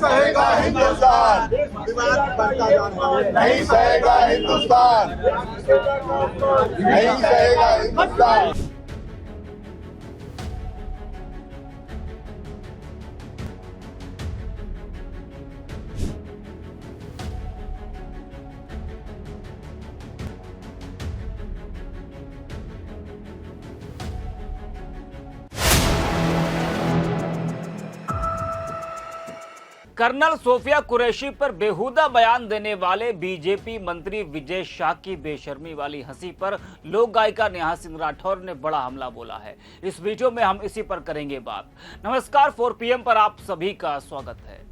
सहेगा हिंदुस्तान, विवाद बढ़ता जा रहा है। नहीं सहेगा हिंदुस्तान, नहीं सहेगा हिंदुस्तान। कर्नल सोफिया कुरैशी पर बेहुदा बयान देने वाले बीजेपी मंत्री विजय शाह की बेशर्मी वाली हंसी पर लोक गायिका नेहा सिंह राठौर ने बड़ा हमला बोला है। इस वीडियो में हम इसी पर करेंगे बात। नमस्कार, 4 PM पर आप सभी का स्वागत है।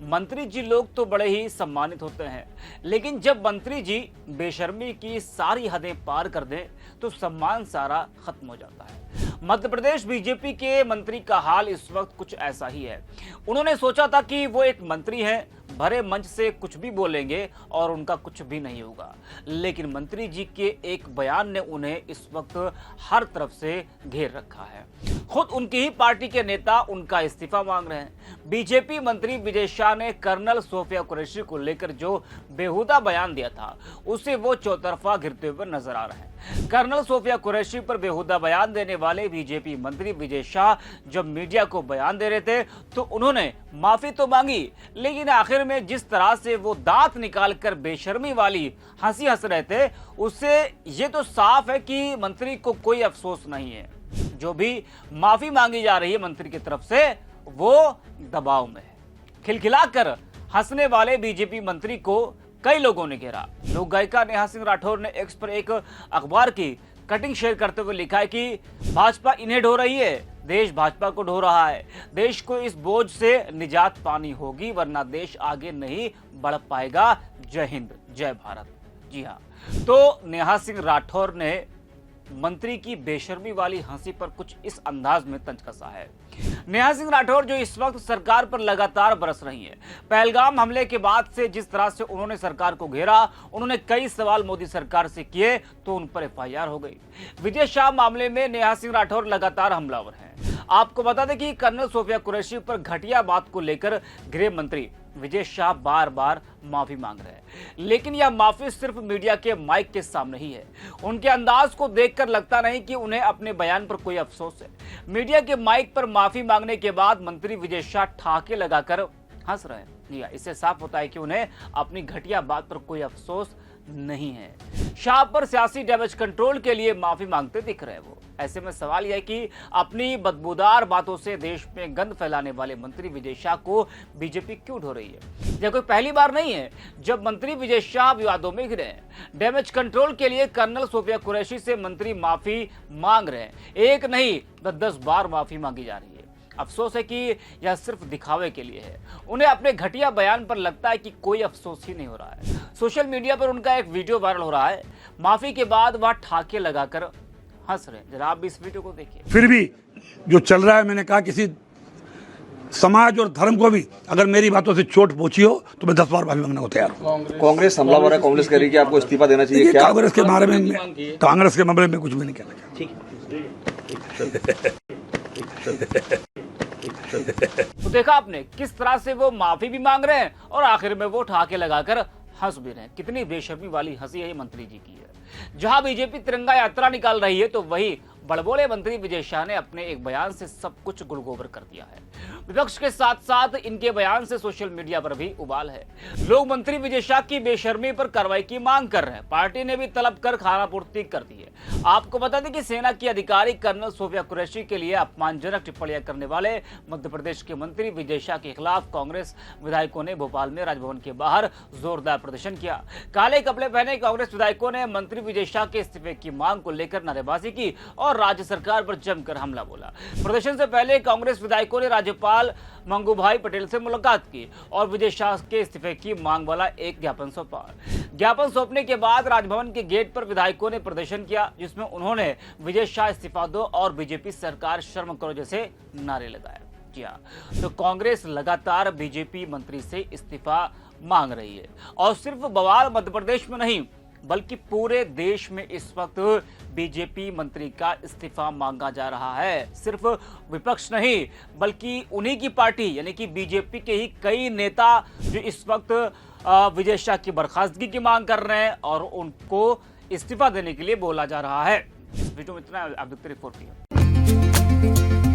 मंत्री जी लोग तो बड़े ही सम्मानित होते हैं, लेकिन जब मंत्री जी बेशर्मी की सारी हदें पार कर दें तो सम्मान सारा खत्म हो जाता है। मध्य प्रदेश बीजेपी के मंत्री का हाल इस वक्त कुछ ऐसा ही है। उन्होंने सोचा था कि वो एक मंत्री हैं, भरे मंच से कुछ भी बोलेंगे और उनका कुछ भी नहीं होगा, लेकिन मंत्री जी के एक बयान ने उन्हें इस वक्त हर तरफ से घेर रखा है। खुद उनकी ही पार्टी के नेता उनका इस्तीफा मांग रहे हैं। बीजेपी मंत्री विजय शाह ने कर्नल सोफिया कुरैशी को लेकर जो बेहुदा बयान दिया था उसे वो चौतरफा घिरते हुए नजर आ रहे हैं। कर्नल सोफिया कुरैशी पर बेहुदा बयान देने वाले बीजेपी मंत्री विजय शाह जब मीडिया को बयान दे रहे थे तो उन्होंने माफी तो मांगी, लेकिन आखिर में जिस तरह से वो दांत निकालकर बेशर्मी वाली हंसी हंस रहे थे उससे ये तो साफ है कि मंत्री को कोई अफसोस नहीं है। जो भी माफी मांगी जा रही है मंत्री की तरफ से वो दबाव में है। खिलखिलाकर हंसने वाले बीजेपी मंत्री को कई लोगों ने घेरा। लोक गायिका नेहा सिंह राठौर ने एक्स पर एक अखबार की कटिंग शेयर करते हुए लिखा है कि भाजपा इन्हें ढो रही है, देश भाजपा को ढो रहा है। देश को इस बोझ से निजात पानी होगी, वरना देश आगे नहीं बढ़ पाएगा। जय हिंद, जय भारत। जी हाँ, तो नेहा सिंह राठौर ने मंत्री की बेशर्मी वाली हंसी पर कुछ इस अंदाज में तंज कसा है। नेहा सिंह राठौर जो इस वक्त सरकार पर लगातार बरस रही हैं। पहलगाम हमले के बाद से जिस तरह से उन्होंने सरकार को घेरा, उन्होंने कई सवाल मोदी सरकार से किए तो उन पर FIR हो गई। विजय शाह मामले में नेहा सिंह राठौर लगातार हमलावर हैं। आपको बता दें कि कर्नल सोफिया कुरैशी पर घटिया बात को लेकर गृह मंत्री विजय शाह बार बार माफी मांग रहे हैं, लेकिन यह माफी सिर्फ मीडिया के माइक के सामने ही है। उनके अंदाज को देखकर लगता नहीं कि उन्हें अपने बयान पर कोई अफसोस है। मीडिया के माइक पर माफी मांगने के बाद मंत्री विजय शाह ठहाके लगाकर हंस रहे हैं। इससे साफ होता है कि उन्हें अपनी घटिया बात पर कोई अफसोस नहीं है। शाह पर सियासी डैमेज कंट्रोल के लिए माफी मांगते दिख रहे हैं वो। ऐसे में सवाल यह है कि अपनी बदबूदार बातों से देश में गंद फैलाने वाले मंत्री विजय शाह को बीजेपी क्यों ढो रही है। यह कोई पहली बार नहीं है जब मंत्री विजय शाह विवादों में घिरे हैं। डैमेज कंट्रोल के लिए कर्नल सोफिया कुरैशी से मंत्री माफी मांग रहे हैं। एक नहीं 10 बार माफी मांगी जा रही है। अफसोस है कि यह सिर्फ दिखावे के लिए है। उन्हें अपने घटिया बयान पर लगता है कि कोई अफसोस ही नहीं हो रहा है। सोशल मीडिया पर उनका एक वीडियो वायरल हो रहा है। माफी के बाद वह ठाके लगाकर हंस रहे हैं। जरा आप भी इस वीडियो को देखिए। फिर भी जो चल रहा है, मैंने कहा किसी समाज और धर्म को भी अगर मेरी बातों से चोट पहुंची हो तो मैं 10 बार माफी मांगने को तैयार हूँ। कांग्रेस हमलावर है, कांग्रेस कह रही है कि आपको इस्तीफा देना चाहिए। क्या कांग्रेस के बारे में कांग्रेस के मामले में कुछ भी नहीं कहना चाहता। तो देखा आपने किस तरह से वो माफी भी मांग रहे हैं और आखिर में वो ठाके लगाकर हंस भी रहे हैं। कितनी बेशर्मी वाली हंसी है मंत्री जी की है। जहां बीजेपी तिरंगा यात्रा निकाल रही है तो वही बड़बोले मंत्री विजय शाह ने अपने एक बयान से सब कुछ गुड़गोबर कर दिया है। विपक्ष के साथ साथ इनके बयान से सोशल मीडिया पर भी उबाल है। लोग मंत्री विजय शाह की बेशर्मी पर कार्रवाई की मांग कर रहे हैं। पार्टी ने भी तलब कर खानापूर्ति कर दी है। आपको बता दें कि सेना की अधिकारी कर्नल सोफिया कुरैशी के लिए अपमानजनक टिप्पणियां करने वाले मध्य प्रदेश के मंत्री विजय शाह के खिलाफ कांग्रेस विधायकों ने भोपाल में राजभवन के बाहर जोरदार प्रदर्शन किया। काले कपड़े पहने कांग्रेस विधायकों ने मंत्री विजय शाह के इस्तीफे की मांग को लेकर नारेबाजी की और राज्य सरकार पर जमकर हमला बोला। प्रदर्शन से पहले कांग्रेस विधायकों ने राज्यपाल मंगूभाई पटेल से मुलाकात की और विजय शाह के इस्तीफे की मांग वाला एक ज्ञापन सौंपा। ज्ञापन सौंपने के बाद राजभवन के गेट पर विधायकों ने प्रदर्शन किया, जिसमें उन्होंने विजय शाह इस्तीफा दो और बीजेपी सरकार शर्म करो जैसे नारे लगाए। जी हाँ, तो कांग्रेस लगातार बीजेपी मंत्री से इस्तीफा मांग रही है और सिर्फ बवाल मध्य प्रदेश में नहीं, बल्कि पूरे देश में इस वक्त बीजेपी मंत्री का इस्तीफा मांगा जा रहा है। सिर्फ विपक्ष नहीं बल्कि उन्हीं की पार्टी यानी कि बीजेपी के ही कई नेता जो इस वक्त विजय शाह की बर्खास्तगी की मांग कर रहे हैं और उनको इस्तीफा देने के लिए बोला जा रहा है। इस वीडियो में इतना, आप देखते रिपोर्ट किया।